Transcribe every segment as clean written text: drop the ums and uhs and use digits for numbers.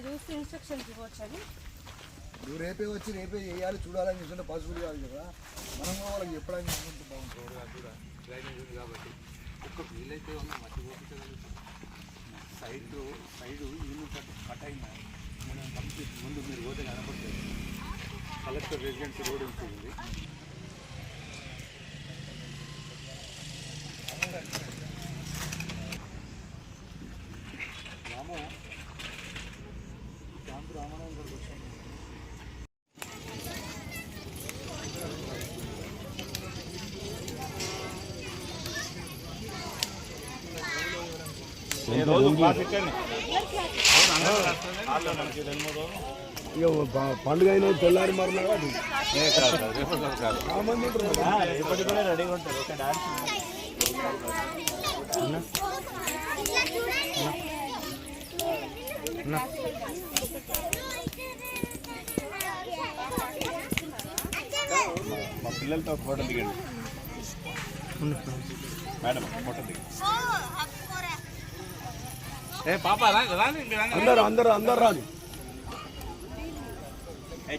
చూస్తే ఇన్స్ట్రక్షన్స్ ఇవ్వచ్చని నువ్వు రేపే వచ్చి రేపే చేయాలి చూడాలని చూస్తుంటే పాసిబుల్ కాదు కదా. మనం వాళ్ళకి చెప్పడానికి బాగుంటుంది కూడా డ్రైనేజ్ ఉంది కాబట్టి ఒక్క వీలైతే ఉన్న మట్టి పోపించగలుగుతాం. సైడు ఇల్లు కట్ అయినా మనం కంప్లీట్ ముందు మీరు పోతే కనపడుతుంది. కలెక్టర్ రెసిడెన్సీ రోడ్ ఉంటుంది. రామారావు గారికి వచ్చాము. పండుగ అయిన తెల్లారి మరణాలు రెడీగా ఉంటారు. ఒక డాన్స్ మా పిల్లలతో ఫోటో దిగండి మేడం, ఫోటో దిగండి. అందరూ రాదు.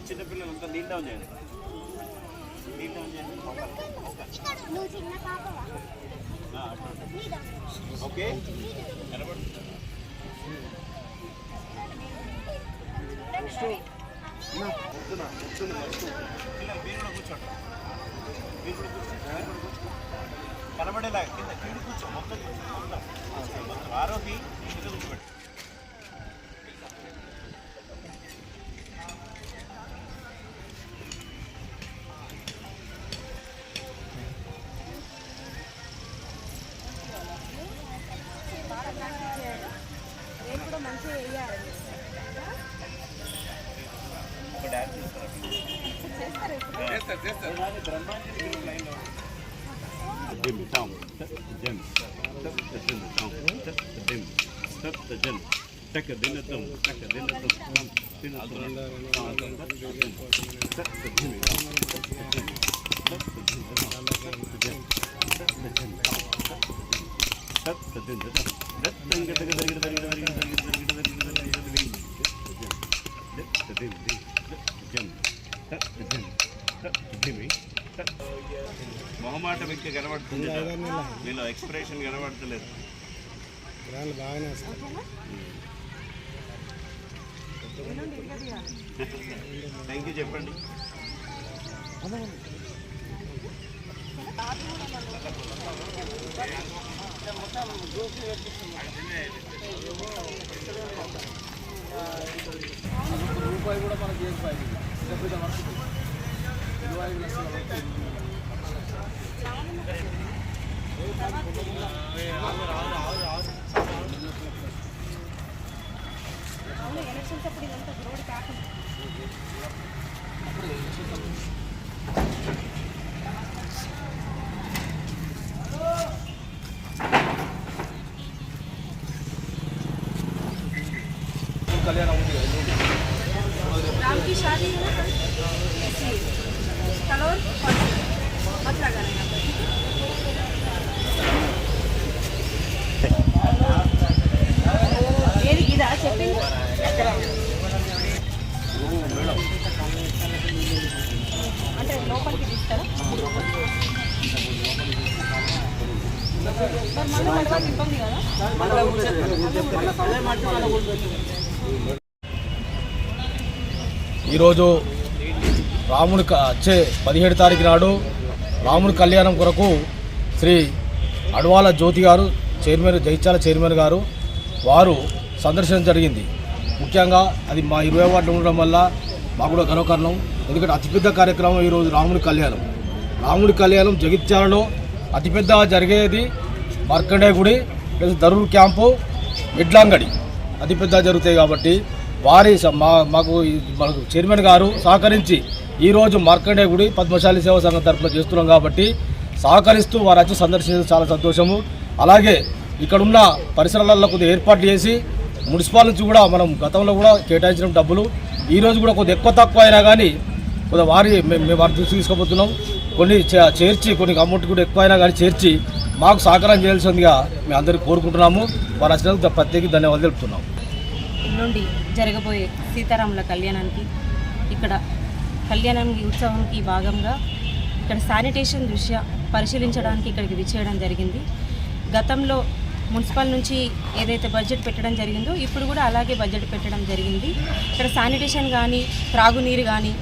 చిన్న పిల్లలంతా నీట్ డౌన్ చేయండి. ఓకే కనబడేలా కింద కూర్చో. మొత్తం ఆరోగ్య కూర్చోబెట్టి మొహమాట వ్యక్తి కనబడుతుంది. మీలో ఎక్స్ప్రెషన్ కనబడతలేదు. థ్యాంక్ యూ చెప్పండి. రూపాయి కూడా మనకి చేసిపోయింది. ఎలక్షన్స్ అప్పుడు ఇదంతా రోడ్ కాకుండా राम की शादी है ना, कलोर मत लगाना यहाँ पर. ये गिरा चेपिंग అంటే లోపలికి తీస్తారా? మళ్ళీ తర్వాత ఇబ్బంది కదా. ఈరోజు రాముడి వచ్చే 17 తారీఖు నాడు రాముడి కళ్యాణం కొరకు శ్రీ అడవాల జ్యోతి గారు చైర్మన్, జైత్యాల చైర్మన్ గారు వారు సందర్శన జరిగింది. ముఖ్యంగా అది మా 20 వార్డులు ఉండడం వల్ల మాకు కూడా గర్వకారణం. ఎందుకంటే అతిపెద్ద కార్యక్రమం ఈరోజు రాముడి కళ్యాణం. రాముడి కళ్యాణం జగిత్యాలలో అతిపెద్ద జరిగేది మార్కండే గుడి ప్లస్ దరూర్ క్యాంపు, ఎడ్లాంగడి అతిపెద్ద జరుగుతాయి. కాబట్టి వారి మాకు చైర్మన్ గారు సహకరించి ఈరోజు మార్కండే గుడి పద్మశాలి సేవా సంఘం తరఫున చేస్తున్నాం. కాబట్టి సహకరిస్తూ వారు వచ్చి సందర్శించడం చాలా సంతోషము. అలాగే ఇక్కడ ఉన్న పరిసరాలలో కొద్దిగా ఏర్పాటు చేసి మున్సిపాల్ నుంచి కూడా మనం గతంలో కూడా కేటాయించిన డబ్బులు ఈరోజు కూడా కొద్దిగా ఎక్కువ తక్కువ అయినా కానీ కొద్దిగా మేము వారి దృష్టి తీసుకుపోతున్నాం. కొన్ని చేర్చి కొన్ని అమౌంట్ కూడా ఎక్కువ అయినా కానీ చేర్చి మాకు సహకారం చేయాల్సిందిగా మేము అందరికీ కోరుకుంటున్నాము. వారు వచ్చినందుకు ప్రత్యేక ధన్యవాదాలు తెలుపుతున్నాం. నుండి జరగబోయే సీతారాముల కళ్యాణానికి ఇక్కడ కళ్యాణానికి ఉత్సవానికి భాగంగా ఇక్కడ శానిటేషన్ దృష్ట్యా పరిశీలించడానికి ఇక్కడికి విచ్చేయడం జరిగింది. గతంలో మున్సిపల్ నుంచి ఏదైతే బడ్జెట్ పెట్టడం జరిగిందో ఇప్పుడు కూడా అలాగే బడ్జెట్ పెట్టడం జరిగింది. ఇక్కడ శానిటేషన్ కానీ త్రాగునీరు కానీ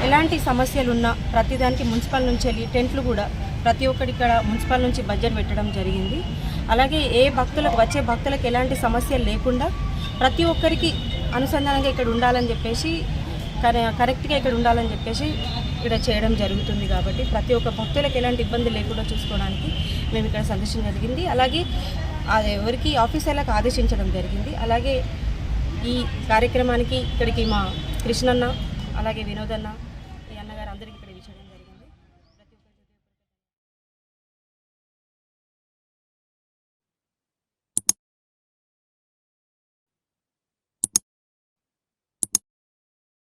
ఎలాంటి సమస్యలు ఉన్నా ప్రతిదానికి మున్సిపల్ నుంచి వెళ్ళి టెంట్లు కూడా ప్రతి ఒక్కటి ఇక్కడ మున్సిపల్ నుంచి బడ్జెట్ పెట్టడం జరిగింది. అలాగే వచ్చే భక్తులకు ఎలాంటి సమస్యలు లేకుండా ప్రతి ఒక్కరికి అనుసంధానంగా ఇక్కడ ఉండాలని చెప్పేసి కరెక్ట్గా ఇక్కడ ఉండాలని చెప్పేసి ఇక్కడ చేయడం జరుగుతుంది. కాబట్టి ప్రతి ఒక్క భక్తులకు ఎలాంటి ఇబ్బంది లేకుండా చూసుకోవడానికి మేము ఇక్కడ సందర్శించడం జరిగింది. అలాగే ఎవరికి ఆఫీసర్లకు ఆదేశించడం జరిగింది. అలాగే ఈ కార్యక్రమానికి ఇక్కడికి మా కృష్ణన్న అలాగే వినోదన్న ఈ అన్నగారు అందరికీ